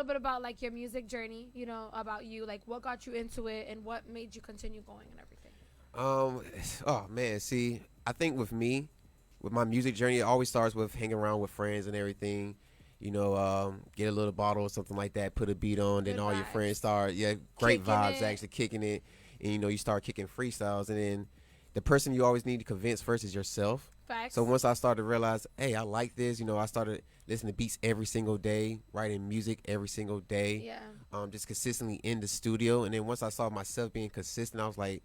little bit about like your music journey, you know, about you, like what got you into it and what made you continue going and everything. Oh man, see, I think with me, with my music journey, it always starts with hanging around with friends and everything. You know, get a little bottle or something like that, put a beat on, then Good all your friends vibes. start, yeah, great Kicking vibes, it. actually kicking it, and you know, you start kicking freestyles, and then the person you always need to convince first is yourself. So Facts. once I started to realize, hey, I like this, you know, I started listening to beats every single day, writing music every single day, Yeah. just consistently in the studio, and then once I saw myself being consistent, I was like,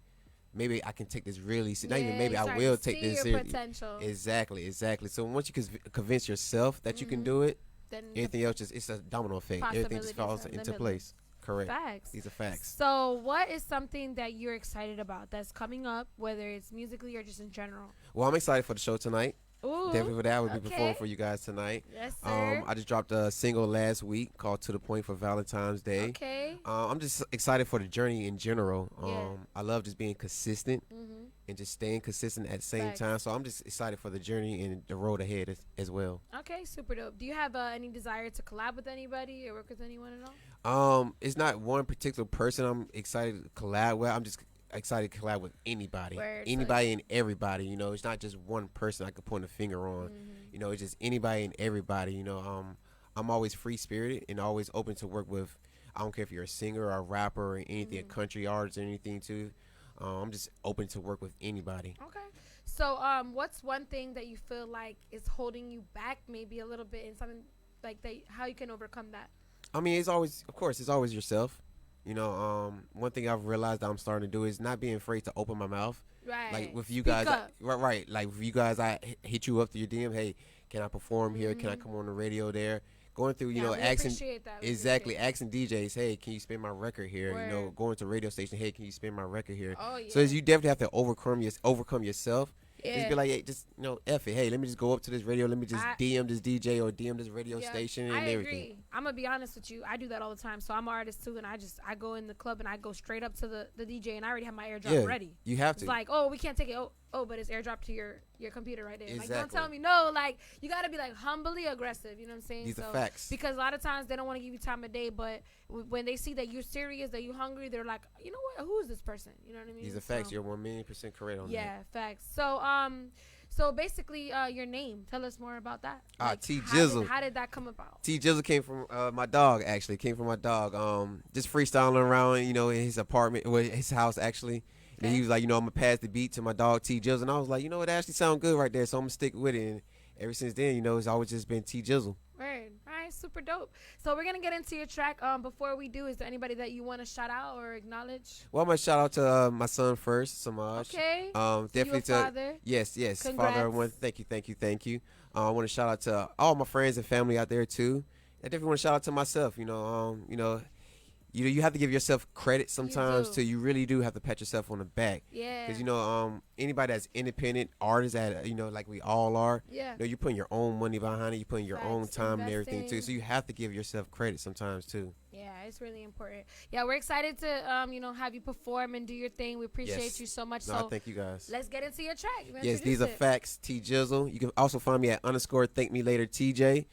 maybe I can take this really not even Yeah, maybe you I starting to will take see this your seriously. potential. Exactly. So once you convince yourself that you can Hmm. do it, Then the anything else just it's a domino effect. Everything just possibilities falls are into place. limitless. Correct. Facts. These are facts. So, what is something that you're excited about that's coming up, whether it's musically or just in general? Well, I'm excited for the show tonight. Ooh, Definitely for that. I will be okay. performing for you guys tonight. Yes, sir. I just dropped a single last week called "To the Point" for Valentine's Day. Okay. I'm just excited for the journey in general. Yeah. I love just being consistent Mm-hmm. and just staying consistent at the same Facts. time. So I'm just excited for the journey and the road ahead as well. Okay, super dope. Do you have any desire to collab with anybody or work with anyone at all? It's not one particular person I'm excited to collab with. I'm just excited to collab with anybody, Word, so- anybody and everybody. You know, it's not just one person I could point a finger on. Mhm. You know, it's just anybody and everybody. You know, I'm always free spirited and always open to work with. I don't care if you're a singer or a rapper or anything, a country artist or anything too. I'm just open to work with anybody. Okay. So, what's one thing that you feel like is holding you back, maybe a little bit, and something like that? How you can overcome that? I mean, it's always, of course, it's always yourself. You know, one thing I've realized that I'm starting to do is not being afraid to open my mouth. Right. Like with you Speak guys, up. right. Like with you guys, I hit you up through your DM. Hey, can I perform here? Can I come on the radio there? Going through, Yeah, we asking appreciate that. We exactly, appreciate asking DJs, hey, can you spin my record here? You know, Word. going to radio station, hey, can you spin my record here? Oh yeah. So as you definitely have to overcome yourself. Yeah. Just be like, hey, just F it. Hey, let me just go up to this radio. Let me just I- DM this DJ or DM this radio Yeah, station and I everything. agree. I'm gonna be honest with you. I do that all the time. So I'm an artist too, and I go in the club and I go straight up to the DJ, and I already have my airdrop Yeah, ready. you have It's to. like, oh, we can't take it. Oh, but it's airdrop to your computer right there. Like, don't Exactly. tell me no. Like, you gotta be like humbly aggressive. You know what I'm saying? These are facts. Because a lot of times they don't want to give you time of day, but when they see that you're serious, that you're hungry, they're like, you know what? Who is this person? You know what I mean? These are facts. So, You're 1,000,000% correct on that. yeah, facts. So basically, your name. Tell us more about that. T how Jizzle. How did that come about? T Jizzle came from my dog. Actually, came from my dog. Just freestyling around, in his apartment, or his house actually. And then he was like, I'm gonna pass the beat to my dog T Jizzle, and I was like, it actually sounds good right there, so I'm gonna stick with it. And ever since then, it's always just been T Jizzle. Word. All right, super dope. So we're gonna get into your track. Before we do, is there anybody that you want to shout out or acknowledge? Well, I'm gonna shout out to my son first, Samaj. Okay. Definitely you a to father. yes, Congrats. father. One, thank you. I want to shout out to all my friends and family out there too. I definitely want to shout out to myself. You have to give yourself credit sometimes do. too. You really do have to pat yourself on the back. Yeah. Because anybody that's independent artist like we all are. Yeah. You're putting your own money behind it. You're putting your own Facts, time and everything too. investing. So you have to give yourself credit sometimes too. Yeah, it's really important. Yeah, we're excited to have you perform and do your thing. We appreciate Yes. you so much. No, So thank you guys. let's get into your track. You wanna Yes, these are introduce it? facts. T Jizzle. You can also find me at _thank me later TJ.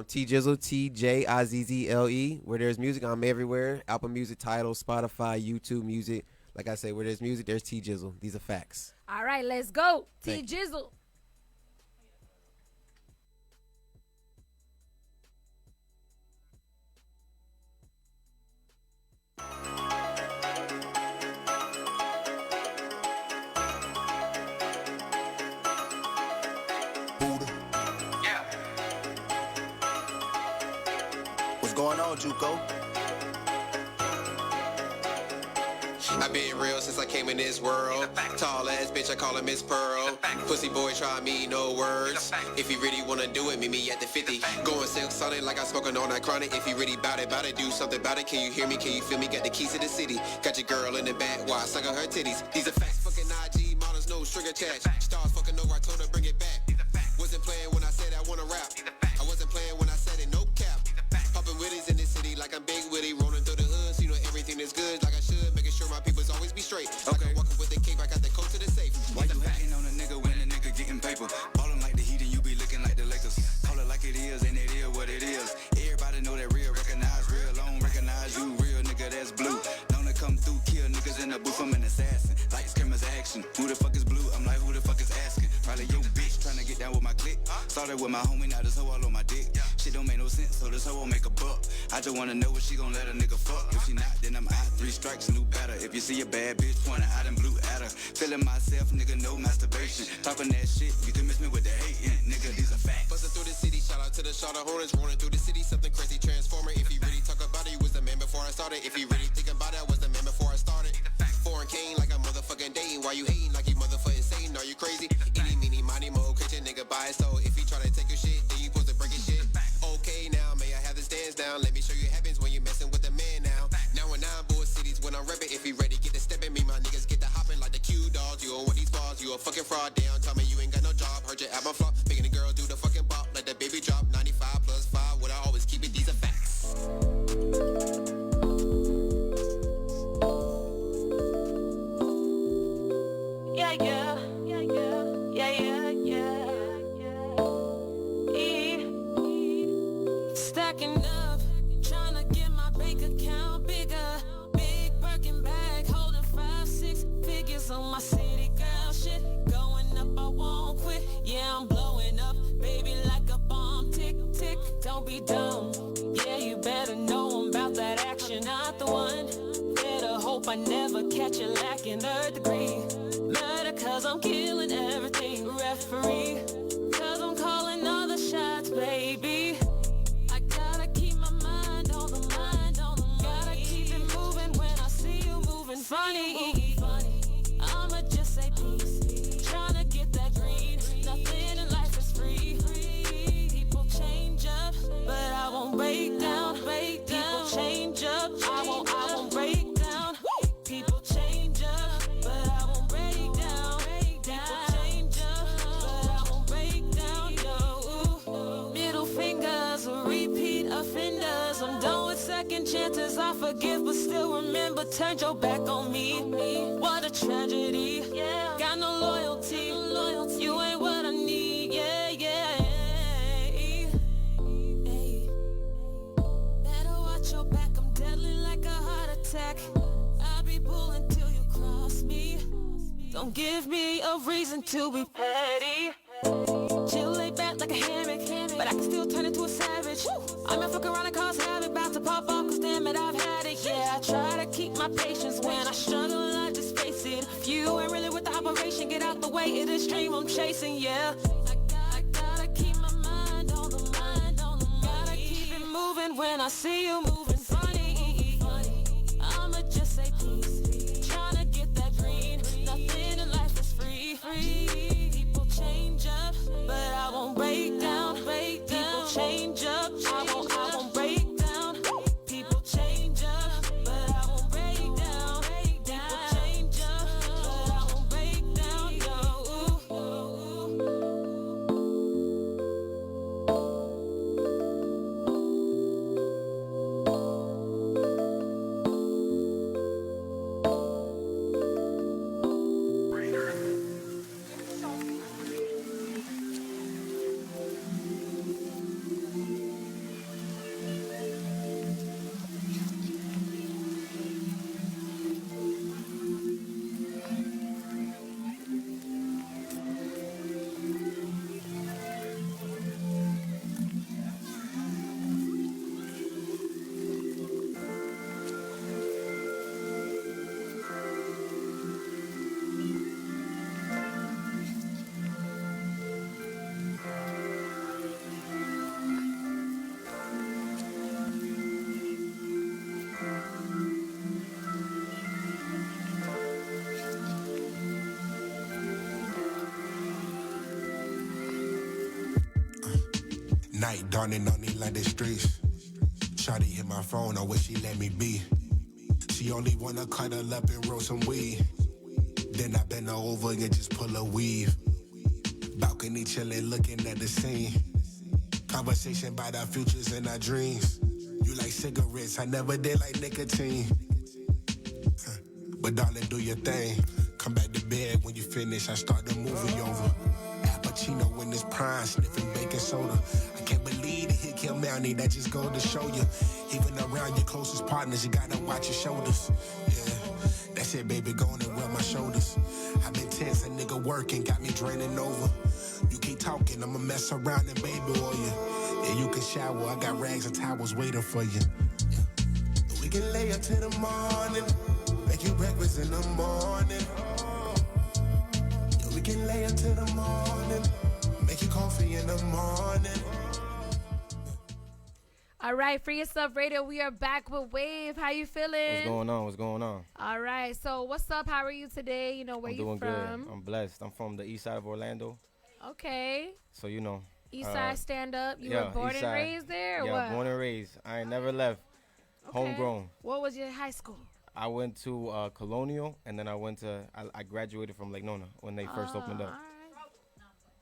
T Jizzle, TJIZZLE. Where there's music, I'm everywhere. Apple Music, Tidal, Spotify, YouTube Music. Like I say, where there's music, there's T Jizzle. These are facts. All right, let's go. T Thank Jizzle. Buddha. Yeah. What's going on, Juco? I've been real since I came in this world. Tall ass bitch, I call her Miss Pearl. Pussy boy, try me, no words. If you really wanna do it, meet me at the 50. Going silk solid like I smoking on that chronic. If you really bout it, do something about it. Can you hear me? Can you feel me? Got the keys to the city. Got your girl in the back, why suck on her titties. These are facts, fucking IG models, no string attached. Stars fucking over, I told her bring it back. Wasn't playing when I said I wanna rap. I wasn't playing when I said it, no cap. Popping witties in the city like I'm Big Witty. Rolling through the hood, so everything is good like I should. Making sure my peoples always be straight. Like I'm walking with the cake, I got the code to the safe. Why you hating on a nigga when a nigga getting paper? Ballin' like the Heat and you be looking like the Lakers. Call it like it is and it is what it is. Everybody know that real, recognize real. Started with my homie, now this hoe all on my dick. Shit don't make no sense, so this hoe won't make a buck. I just wanna know if she gon' let a nigga fuck. If she not, then I'm out. 3 strikes, new batter. If you see a bad bitch, point out and blue at her. Feeling myself, nigga, no masturbation. Talking that shit, you can miss me with the hating. Nigga, these are facts. Bustin' through the city, shout out to the Charlotte Hornets. Rolling through the city, something crazy transformer. If you really talk about it, you was the man before I started. If you really think about it, I was the man before I started. Foreign cane like a motherfucking dating. Why you hating like you motherfucking insane? Are you crazy? Eeny, meeny, miny, mo, catch a nigga by his soul. If he try to take your shit, then you supposed to break your shit. Okay, now may I have the stands down? Let me show you happens when you messing with a man now. Now when I'm bored cities when I'm reppin'. If he ready, get the steppin'. Me, my niggas get the hopping like the Q dogs. You on what these balls? You a fucking fraud. Down, tell me you ain't got no job. Heard your album flop, making the girl do the fucking bop. Let the baby drop. 95 plus 5. Would I always keep it? These are facts. Yeah, yeah, yeah, yeah, yeah, yeah, yeah. Stacking up, trying to get my bank account bigger. Big Birkin bag, holding 5, 6 figures on my city girl shit. Going up, I won't quit. Yeah, I'm blowing up, baby, like a bomb. Tick, tick, don't be dumb. Yeah, you better know I'm about that action, not the one. Better hope I never catch you lacking 3rd degree. Murder cause I'm killing everything. Referee, cause I'm calling all the shots, baby. I gotta keep my mind on the mind, on the mind. Gotta keep it moving when I see you moving funny. I'ma just say peace. Tryna get that green. Nothing in life is free. People change up, but I won't break down. People change up, I won't break down. People change up, but I won't break down. People change up, but I won't break down. Yo, middle fingers, repeat offenders. I'm done with second chances. I forgive, but still remember. Turned your back on me. What a tragedy. Got no loyalty. You ain't what I need. Yeah, yeah. Better watch your back. I'm deadly like a heart attack. I'll be pulling till you cross me. Don't give me a reason to be petty. Chill lay back like a hammock, but I can still turn into a savage. I'm not fucking around and cause havoc. About to pop off cause damn it, I've had it. Yeah, I try to keep my patience. When I struggle, I just face it. If you ain't really with the operation, get out the way. It is dream I'm chasing, yeah. I gotta keep my mind on the mind, on the mind. Gotta keep it moving when I see you moving funny. I'ma just say peace. Tryna get that green. Nothing in life is free. People change up, but I won't break down. People change up, I won't break down. People change up, but I won't break down. People change up, but I won't break down. Yo. Night dawning on me like the streets. Shawty hit my phone, I wish she let me be. She only wanna cuddle up and roll some weed. Then I bend her over and just pull a weave. Balcony chillin', looking at the scene. Conversation about our futures and our dreams. You like cigarettes, I never did like nicotine. But darling, do your thing. Come back to bed when you finish, I start the movie over. Al Pacino in his prime, sniffing baking soda. I can't believe that he killed Mountie, that just go to show you. Even around your closest partners, you gotta watch your shoulders. Yeah, That's it, baby, go on and rub my shoulders. I've been tense, a nigga working, got me draining over. You keep talking, I'ma mess around and baby oil you. Yeah, you can shower, I got rags and towels waiting for you. Yeah. We can lay up till the morning, make you breakfast in the morning. Yeah, we can lay up till the morning, make you coffee in the morning. All right, Free Yourself Radio. We are back with Wave. How you feeling? What's going on? What's going on? All right. So what's up? How are you today? You know, where I'm you doing from? good. I'm blessed. I'm from the east side of Orlando. Okay. So, you know. East Side stand up. You yeah, were born east and side. raised there or Yeah, what? born and raised. I ain't never left. Okay. Homegrown. What was your high school? I went to Colonial, and then I graduated from Lake Nona when they first opened up. All right.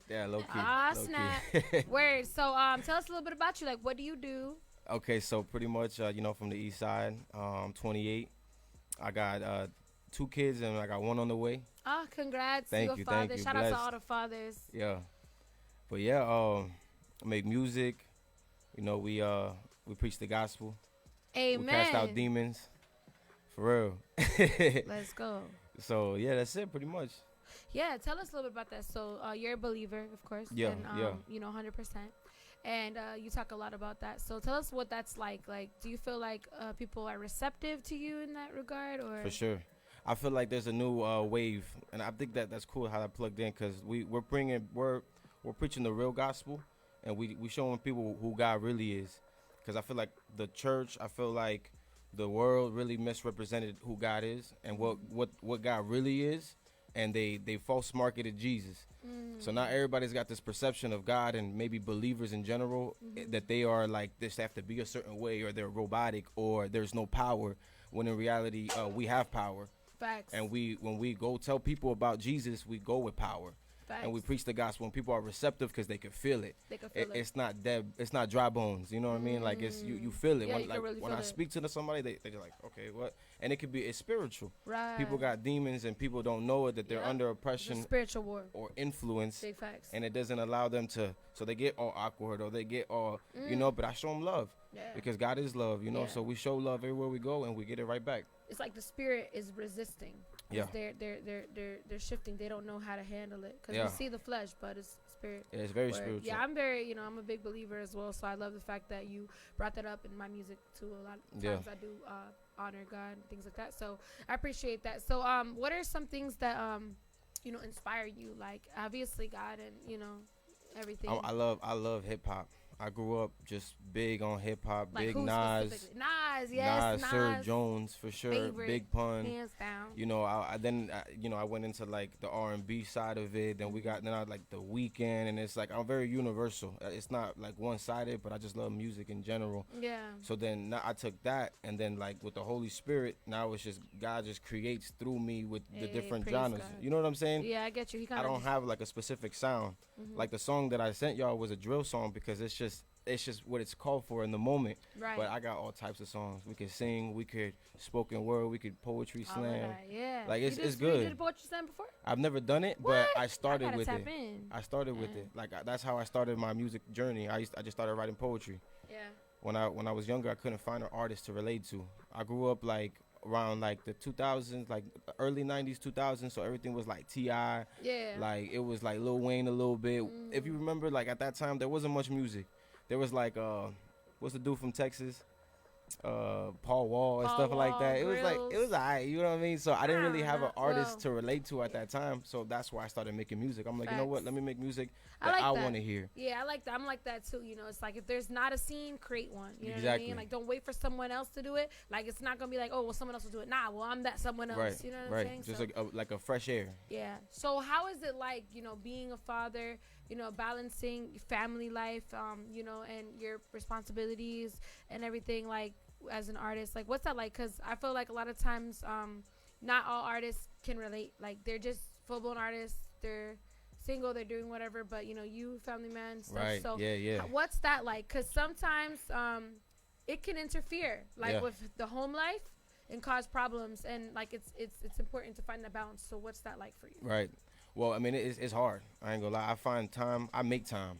Yeah, low key. Ah, low snap. key. Word. So tell us a little bit about you. Like, what do you do? Okay, so pretty much, you know, from the east side, 28. I got 2 kids, and I got 1 on the way. Oh, congrats. Thank You're you, a father. thank you. Shout out to Blessed. all the fathers. Yeah. But yeah, I make music. You know, we preach the gospel. Amen. We cast out demons. For real. Let's go. So yeah, that's it pretty much. Yeah, tell us a little bit about that. So you're a believer, of course. Yeah, and, yeah. You know, 100%. And you talk a lot about that. So tell us what that's like. Like, do you feel like people are receptive to you in that regard, or? For sure. I feel like there's a new wave, and I think that's cool how that plugged in, because we're preaching the real gospel, and we showing people who God really is. Because I feel like the church, I feel like the world really misrepresented who God is and what God really is, and they false marketed Jesus. So now everybody's got this perception of God, and maybe believers in general, that they are like this, have to be a certain way, or they're robotic, or there's no power, when in reality we have power. Facts. And when we go tell people about Jesus, we go with power. Facts. And we preach the gospel, and people are receptive because they can feel it. They can feel it. It's not dead. It's not dry bones. You know what I mean? Like it's you feel it. Yeah, when you can really when feel I it. speak to somebody, they're like, okay, what? And it's spiritual. Right. People got demons, and people don't know it, that they're Yeah. under It's a oppression spiritual war. or influence, Big facts. and it doesn't allow them to. So they get all awkward, or they get all, you know. But I show them love, Yeah. because God is love, you know. Yeah. So we show love everywhere we go, and we get it right back. It's like the spirit is resisting. 'Cause Yeah. They're shifting. They don't know how to handle it because Yeah. we see the flesh, but it's spirit. Yeah, it's very Word. spiritual. Yeah, I'm a big believer as well. So I love the fact that you brought that up in my music too. A lot of Yeah. times I do honor God and things like that. So I appreciate that. So what are some things that inspire you? Like obviously God and everything. I love hip hop. I grew up just big on hip hop, like big who Nas, specifically? Nas, yes, Nas, Sir Jones for sure, favorite, Big Pun. hands down. You know, I went into like the R&B side of it. Then I like the Weeknd, and it's like I'm very universal. It's not like one-sided, but I just love music in general. Yeah. So then now I took that, and then like with the Holy Spirit, now it's just God just creates through me with the Hey, different praise genres. God. You know what I'm saying? Yeah, I get you. He kind I of don't have like a specific sound. Like the song that I sent y'all was a drill song, because it's just what it's called for in the moment. Right. But I got all types of songs. We could sing, we could spoken word, we could poetry all of slam. that, yeah. Like, it's You good. did poetry slam before? I've never done it, What? but I started gotta with tap it. in. I started with Yeah. it. Like that's how I started my music journey. I just started writing poetry. Yeah. When I was younger, I couldn't find an artist to relate to. I grew up like around like the 2000s, like early 90s, 2000s, so everything was like T.I. Yeah. Like it was like Lil Wayne a little bit. If you remember, like at that time there wasn't much music. There was like what's the dude from Texas? Paul Wall and Paul stuff like Wall, that. It was Grills. alright, you know what I mean? So I didn't really have an artist well, to relate to at that time. So that's why I started making music. I'm like, you know what? Facts. Let me make music I that like I that. want to hear. Yeah, I like that. I'm like that too. You know, it's like if there's not a scene, create one. You know what I Exactly. mean? Like don't wait for someone else to do it. Like it's not gonna be like, oh, well, someone else will do it. Nah, well, I'm that someone else. Right, You know what I'm right. saying? Just So, like a fresh air. yeah. So how is it like, being a father, balancing family life, and your responsibilities and everything, like as an artist? Like what's that like? Because I feel like a lot of times not all artists can relate. Like they're just full-blown artists. They're single, they're doing whatever, but you family man stuff. Right. So Yeah. what's that like? Because sometimes it can interfere like Yeah. with the home life and cause problems, and like it's important to find that balance. So what's that like for you? Right. Well, I mean, it's hard. I ain't gonna lie. I find time. I make time.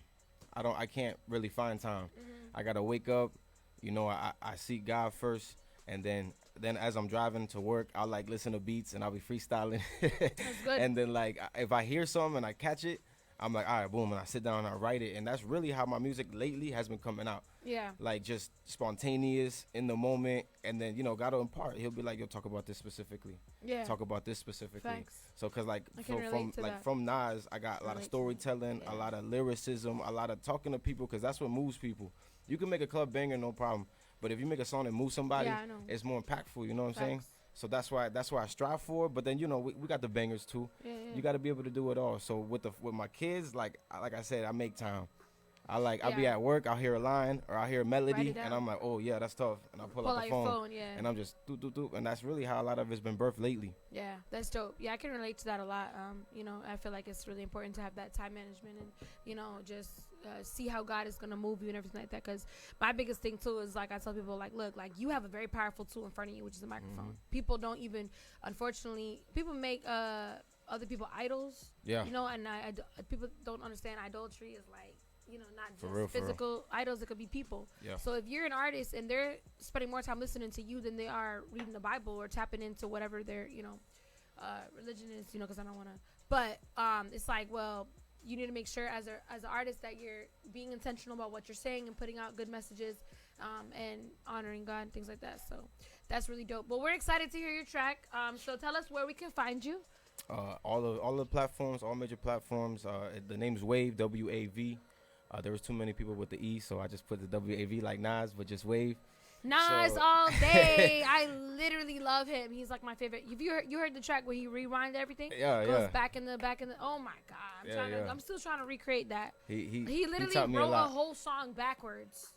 I can't really find time. I gotta wake up. I seek God first, and then then as I'm driving to work, I'll like listen to beats and I'll be freestyling. That's good. And then like if I hear something and I catch it, I'm like, all right, boom, and I sit down and I write it. And that's really how my music lately has been coming out. Yeah. Like just spontaneous in the moment. And then, you know, God will impart. He'll be like, yo, talk about this specifically. Yeah. Talk about this specifically. Thanks. So, cause like I can relate to that. from Nas, I got a lot of Relate to storytelling, that. a lot of lyricism, a lot of talking to people, cause that's what moves people. You can make a club banger, no problem. But if you make a song that moves somebody, Yeah, I know. it's more impactful. You know what I'm saying? Facts. So that's why I strive for. But then, you know, we got the bangers too. Yeah. You got to be able to do it all. So with my kids, like I said, I make time. I'll be Yeah. at work, I'll hear a line or I'll hear a melody, it and down. I'm like, oh yeah, that's tough, and I'll pull out the your phone, phone, yeah. and I'm just doop, and that's really how a lot of it's been birthed lately. Yeah, that's dope. Yeah, I can relate to that a lot. You know, I feel like it's really important to have that time management and, you know, just see how God is going to move you and everything like that. Because my biggest thing, too, is, like, I tell people, like, look, like, you have a very powerful tool in front of you, which is a microphone. People don't even, unfortunately, people make other people idols. Yeah. You know, and people don't understand idolatry is, like, you know, not just For real. physical idols. It could be people. Yeah. So if you're an artist and they're spending more time listening to you than they are reading the Bible or tapping into whatever their, you know, religion is, you know, because I don't want to. But it's like, well, you need to make sure as an artist that you're being intentional about what you're saying and putting out good messages and honoring God and things like that. So that's really dope. But we're excited to hear your track. So tell us where we can find you. All the platforms, all major platforms. The name's Wave, WAV. There was too many people with the E, so I just put the WAV like Nas, but just Wave. Nas So- all day. I literally love him. He's like my favorite. Have you heard the track where he rewinded everything? Yeah, Goes yeah. back in the. Oh my God! I'm still trying to recreate that. He literally taught me wrote a lot. whole song backwards.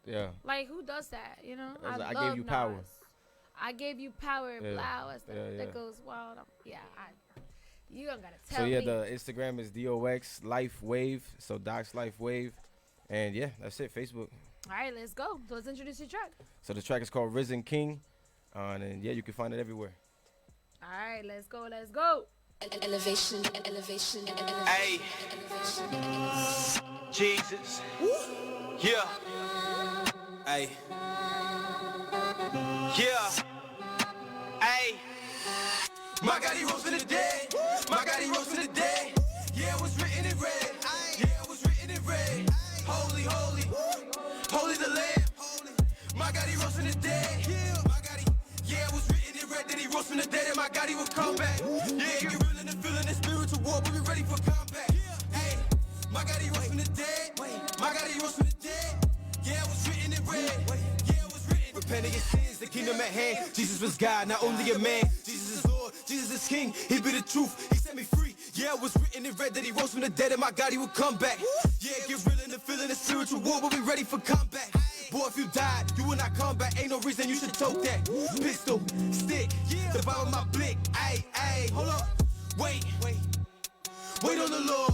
Yeah. Like, who does that? You know, I love gave you power. Nas. I gave you power. Yeah. Flowers Yeah. that goes wild. You don't gotta tell So yeah, me. the Instagram is DOX Life Wave. So Docs Life Wave, and yeah, that's it. Facebook. All right, let's go. So let's introduce your track. So the track is called Risen King, and then, yeah, you can find it everywhere. All right, let's go. Let's go. Elevation. Hey, Jesus. Yeah. Hey. Yeah. Hey. My God, he rose from the dead. My God, he rose from the dead. Yeah, it was written in red. Yeah, it was written in red. Holy, holy, holy the Lamb. My God, he rose from the dead. My God, yeah, it was written in red that he rose from the dead, and my God, he will come back. Yeah, get real in the feeling the spiritual war, but we ready for combat. Hey, my God, he rose from the dead. My God, he rose from the dead. Yeah, it was written in red. Yeah, it was written. Repent of your sins, the kingdom at hand. Jesus was God, not only a man. Jesus is Lord, Jesus is King. He be the truth, he set me free. Yeah, it was written in red that he rose from the dead, and my God, he will come back. Yeah, get real in the feeling the spiritual war, but we ready for combat. Boy, if you died, you will not come back. Ain't no reason you should tote that. Pistol, stick, the bottom of my blick. Ayy, ayy, hold up, wait on the Lord.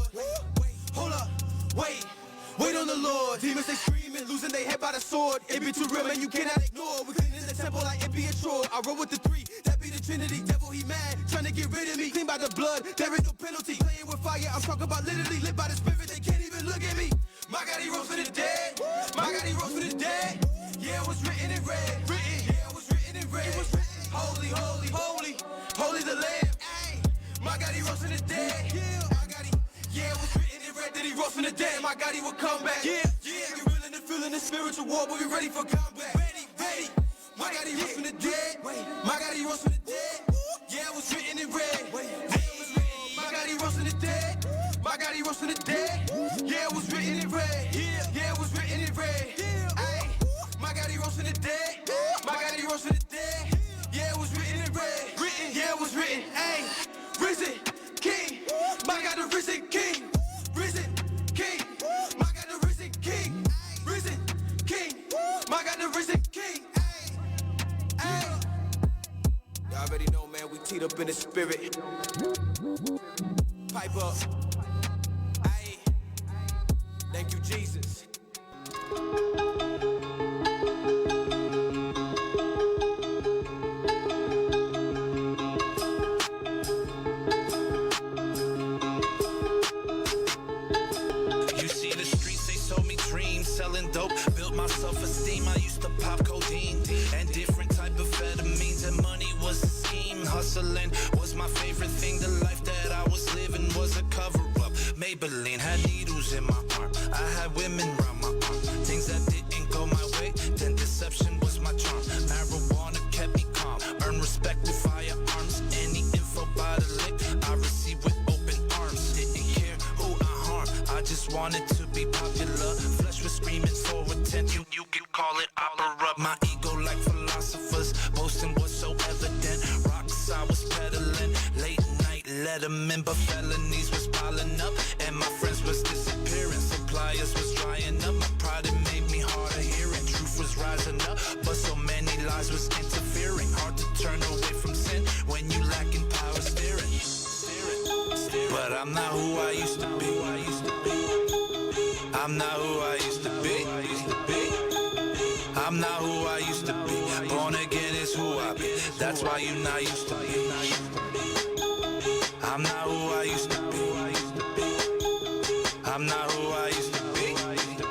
Hold up, wait on the Lord. Demons, they screaming, losing their head by the sword. It be too real, man, you cannot ignore. We clean in the temple like it be a chore. I roll with the three, that be the Trinity. Devil, he mad, trying to get rid of me. Clean by the blood, there is no penalty. Playing with fire, I'm talking about literally lit by the spirit. They can't even look at me. My God, he rose from the dead. My God, he rose from the dead. Yeah, it was written in red. Yeah, it was written in red. Holy, holy, holy, holy the Lamb. My God, he rose from the dead. My God, yeah, it was written in red that he rose from the dead. My God, he will come back. Yeah, we real in the feeling the spiritual war, but we ready for combat. Ready. My God, he rose from the dead. My God, he rose from the dead. Yeah, it was written in red. My God, he rose from the dead. My God, he rose from the dead. Yeah, it was written in red. Yeah, it was written in red. Ay, my God, he rose from the dead. My God, he rose from the dead. Yeah, it was written in red. Yeah, it was written. Ay, risen King. My God, the risen King. Risen King. My God, the risen King. Risen King. My God, the risen King. Ay. Y'all already know, man. We teed up in the spirit. Pipe up. Aye. Thank you, Jesus. You see the streets, they sold me dreams, selling dope, built my self-esteem. I used to pop codeine and different type of amphetamines. porcelain was my favorite thing. The life that I was living was a cover-up. Maybelline had needles in my arm. I had women round my arm. Things that didn't go my way, then deception was my charm. Marijuana kept me calm. Earn respect with firearms. Any info by the lick, I receive with open arms. Didn't care who I harm. I just wanted to be popular. Flesh was screaming for attention. You could call it opera. My ego like philosophers. Boasting was so evident. Rocks I was peddling. Late night Letterman, but felonies was piling up. And my friends was disappearing. Suppliers was drying up. My pride, it made me hard of hearing. Truth was rising up, but so many lies was interfering. Hard to turn away from sin when you lacking power steering. But I'm not who I used to be. I'm not who I used to be. I'm not who I used to be. Born again is who I be. That's why you not used to be. I'm not who I used to be. I'm not who I used to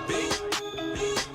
be.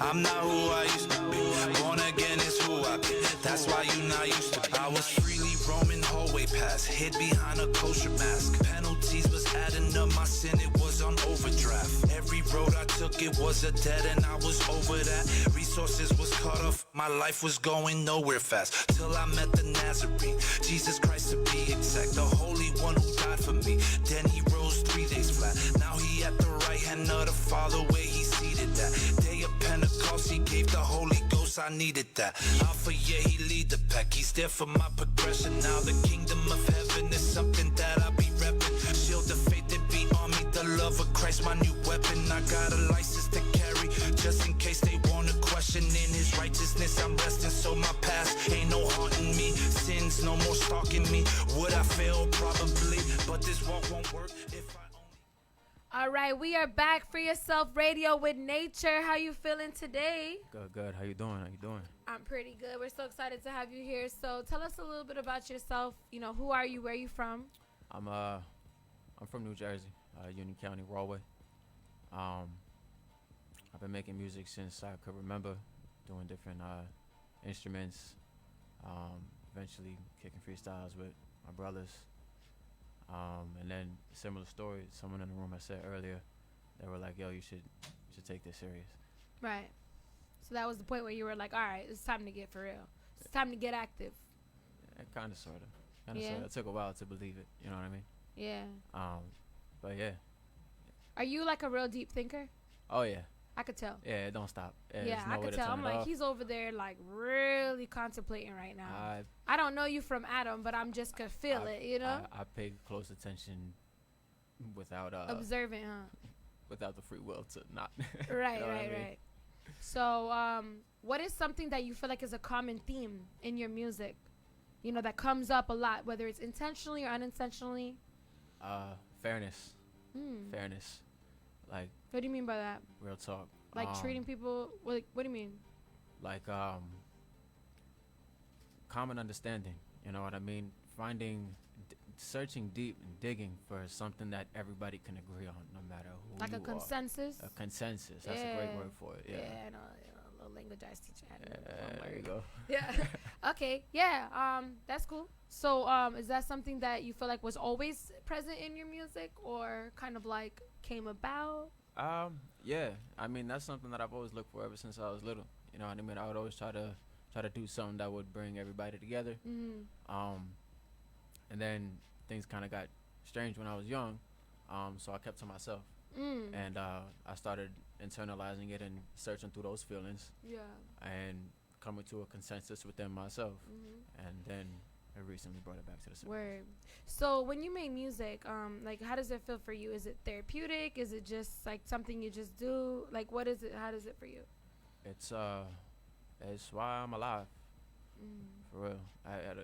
I'm not who I used to be. Born again is who I be. That's why you not used to be. I was freely roaming hallway pass, hid behind a kosher mask. Penalties was adding up, my sin, it was on overdraft. Every road I took, it was a dead end, I was over that. Resources was cut off, my life was going nowhere fast. Till I met the Nazarene, Jesus Christ to be exact. The Holy One who died for me. Then he rose 3 days flat. Now he at the right hand of the Father where he seated at. Day of Pentecost, he gave the Holy Ghost, I needed that. Alpha, yeah, he lead the pack. He's there for my progression. Now the kingdom of heaven is something that I be repping. Shield of faith that be on me. The love of Christ, my new weapon. I got a license to carry, just in case they wanna question. In his righteousness, I'm resting, so my past ain't no haunting me. Sins no more stalking me. Would I fail? Probably, but this walk won't work if I only... All right, we are back. Free Yourself Radio with Nature. How you feeling today? Good. How you doing? I'm pretty good. We're so excited to have you here. So tell us a little bit about yourself. You know, who are you? Where are you from? I'm from New Jersey, Union County, Rahway. I've been making music since I could remember, doing different instruments. Eventually kicking freestyles with my brothers. And then similar story, someone in the room I said earlier, they were like, yo, you should take this serious. Right. So that was the point where you were like, all right, it's time to get for real. It's time to get active. Yeah, kind of, sort of. It took a while to believe it, you know what I mean? Yeah. But yeah. Are you like a real deep thinker? Oh, yeah. I could tell. Yeah, it don't stop. Yeah, I could tell. I'm like, he's over there like really contemplating right now. I don't know you from Adam, but I'm just gonna feel it, you know? I pay close attention without observant, huh? Without the free will to not. Right, you know right. So, what is something that you feel like is a common theme in your music? You know, that comes up a lot, whether it's intentionally or unintentionally. Fairness. Fairness. Like. What do you mean by that? Real talk. Like treating people. What do you mean? Like common understanding. You know what I mean? Searching deep and digging for something that everybody can agree on, no matter who like you a consensus. A consensus. That's a great word for it. Yeah. Yeah, I know. A little language I teach. There you go. Yeah. Okay. Yeah. That's cool. So, is that something that you feel like was always present in your music, or kind of like came about? Yeah. I mean, that's something that I've always looked for ever since I was little. You know what I mean? I would always try to do something that would bring everybody together. And then things kind of got strange when I was young, so I kept to myself. And I started internalizing it and searching through those feelings. Yeah. And coming to a consensus within myself. And then I recently brought it back to the surface. Word. So when you make music, like, how does it feel for you? Is it therapeutic? Is it just like something you just do? Like, what is it? How does it for you? It's why I'm alive. For real. I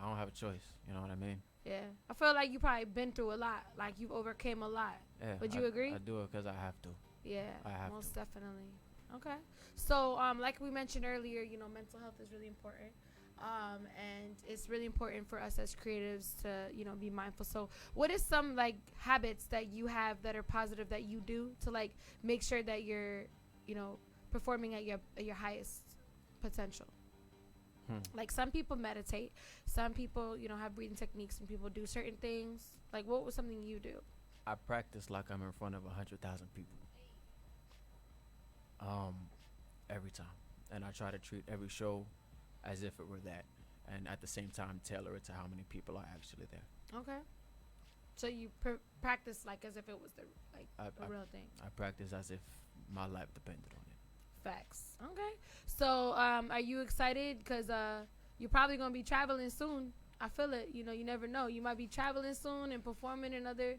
don't have a choice. You know what I mean? Yeah. I feel like you probably been through a lot. Like, you've overcame a lot. Yeah. Would you agree? I do it because I have to. Yeah. I have most to. definitely. Okay. So, like we mentioned earlier, you know, mental health is really important. And it's really important for us as creatives to, you know, be mindful. So what is some like habits that you have that are positive that you do to like make sure that you're, you know, performing at your highest potential? Like some people meditate, some people, you know, have breathing techniques, and people do certain things. Like what was something you do? I practice like I'm in front of 100,000 people. Every time, and I try to treat every show as if it were that, and at the same time tailor it to how many people are actually there. Okay. So you practice like as if it was the real thing. I practice as if my life depended on it. Facts. Okay. So are you excited? Because you're probably going to be traveling soon. I feel it. You know, you never know. You might be traveling soon and performing in other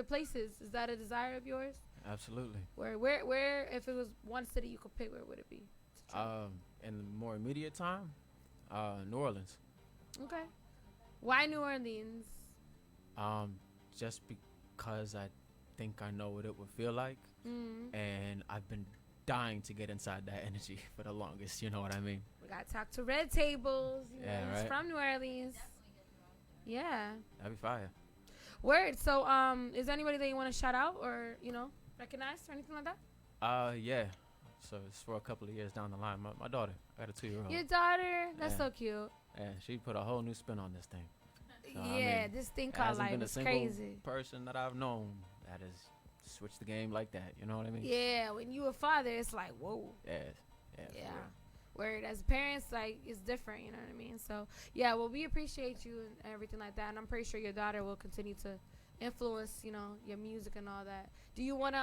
places. Is that a desire of yours? Absolutely. Where if it was one city you could pick, where would it be? In the more immediate time, New Orleans. Okay. Why New Orleans? Just because I think I know what it would feel like, and I've been dying to get inside that energy for the longest. You know what I mean? We got to talk to Red Tables. Yeah, know, right. He's from New Orleans. Yeah. That'd be fire. Word. So, is there anybody that you want to shout out or, you know, recognize or anything like that? Yeah. So it's for a couple of years down the line. My daughter, I got a 2-year-old. Your daughter? That's so cute. And she put a whole new spin on this thing. So, yeah, this thing called life is crazy. Person that I've known that has switched the game like that. You know what I mean? Yeah, when you a father, it's like, whoa. Yeah. Word. As parents, like, it's different, you know what I mean? So, yeah, well, we appreciate you and everything like that. And I'm pretty sure your daughter will continue to influence, you know, your music and all that. Do you want to,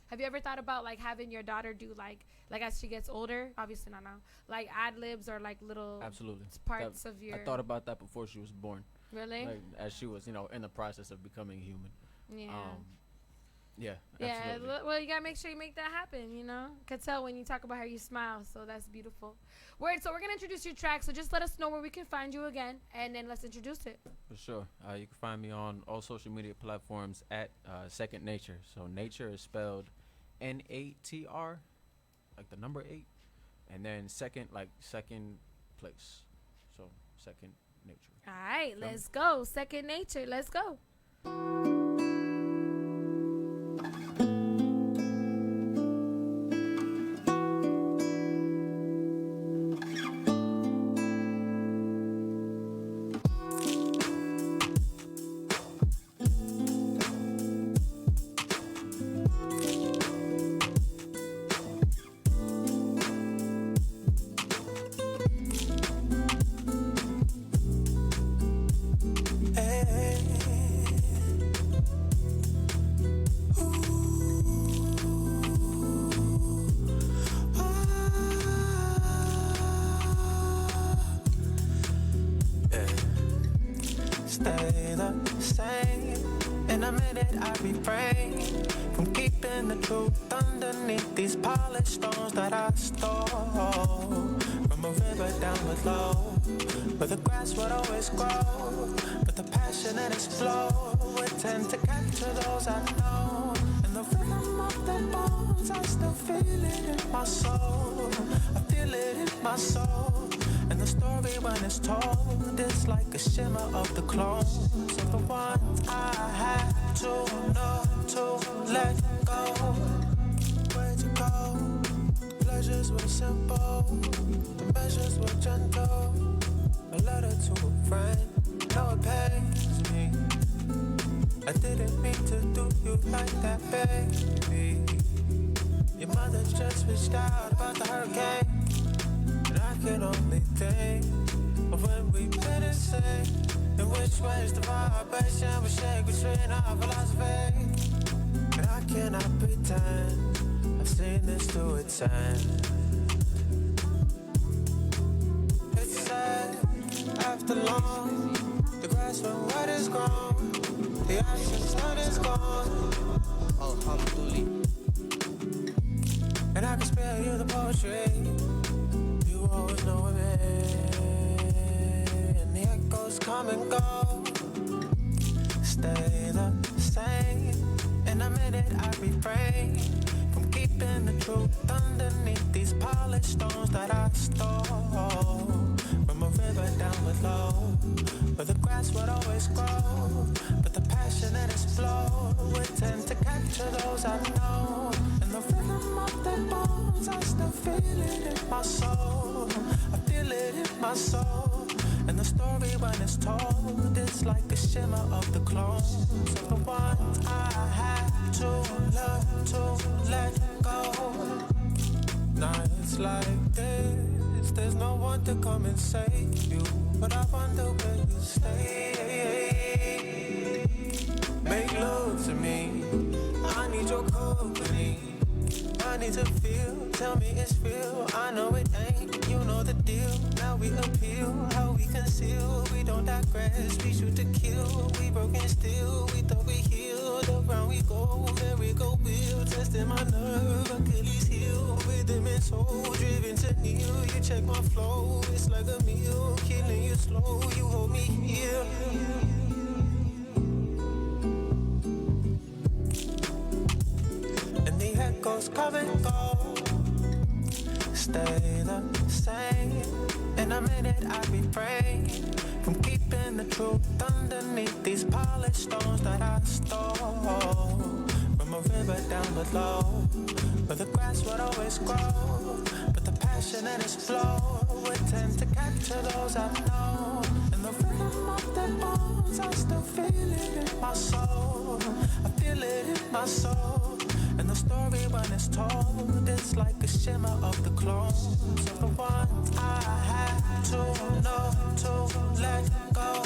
have you ever thought about, like, having your daughter do, like as she gets older, obviously not now, like, ad-libs or, like, little Absolutely. parts of your... I thought about that before she was born. Really? Like, as she was, you know, in the process of becoming human. Yeah. Yeah, yeah, absolutely. well, you gotta make sure you make that happen, you know? Could tell when you talk about her, you smile, so that's beautiful. Word, so we're gonna introduce your track, so just let us know where we can find you again, and then let's introduce it. For sure. You can find me on all social media platforms at Second Nature. So nature is spelled N-A-T-R, like the number 8, and then second, like second place. So Second Nature. All right, let's go. Second Nature, let's go. Stay the same. In a minute I refrain from keeping the truth underneath these polished stones that I stole from a river down below, where the grass would always grow, but the passion and its flow would tend to capture those I know. And the rhythm of the bones, I still feel it in my soul. I feel it in my soul. And the story when it's told is like a shimmer of the clones of the ones I had to know to let go. Where'd you go? Pleasures were simple, the measures were gentle. A letter to a friend, now it pains me. I didn't mean to do you like that, baby. Your mother just reached out about the hurricane. I can only think of when we met and sing, in which ways the vibration we shake between our philosophy. And I cannot pretend I've seen this to its end. It's sad, after long, the grass when wet is grown, the action sun is gone. Alhamdulillah. And I can spare you the poetry. You always know it, and the echoes come and go. Stay the same. In a minute I refrain from keeping the truth underneath these polished stones that I stole from a river down below, where the grass would always grow, but the passion and its flow would tend to capture those I know. And the rhythm of their bones, I still feel it in my soul. I feel feel it in my soul. And the story when it's told, it's like the shimmer of the clones of the ones I had to love to let go. Nights like this, there's no one to come and save you, but I wonder where you stay. Make love to me, I need your company. I need to feel, tell me it's real. I know it ain't, you know the deal. Now we appeal, how we conceal. We don't digress, we shoot to kill. We broken still, we thought we healed. Around we go, there we go, we'll testing my nerve, Achilles heel. Rhythm and soul, driven to kneel. You check my flow, it's like a meal. Killing you slow, you hold me here. And the echoes come and go, stay the same. In a minute I refrain from keeping the truth underneath these polished stones that I stole from a river down below, where the grass would always grow, but the passion in its flow would tend to capture those I've known. And the rhythm of their bones, I still feel it in my soul. I feel it in my soul. And the story when it's told, it's like a shimmer of the clones of the ones I had to know to let go.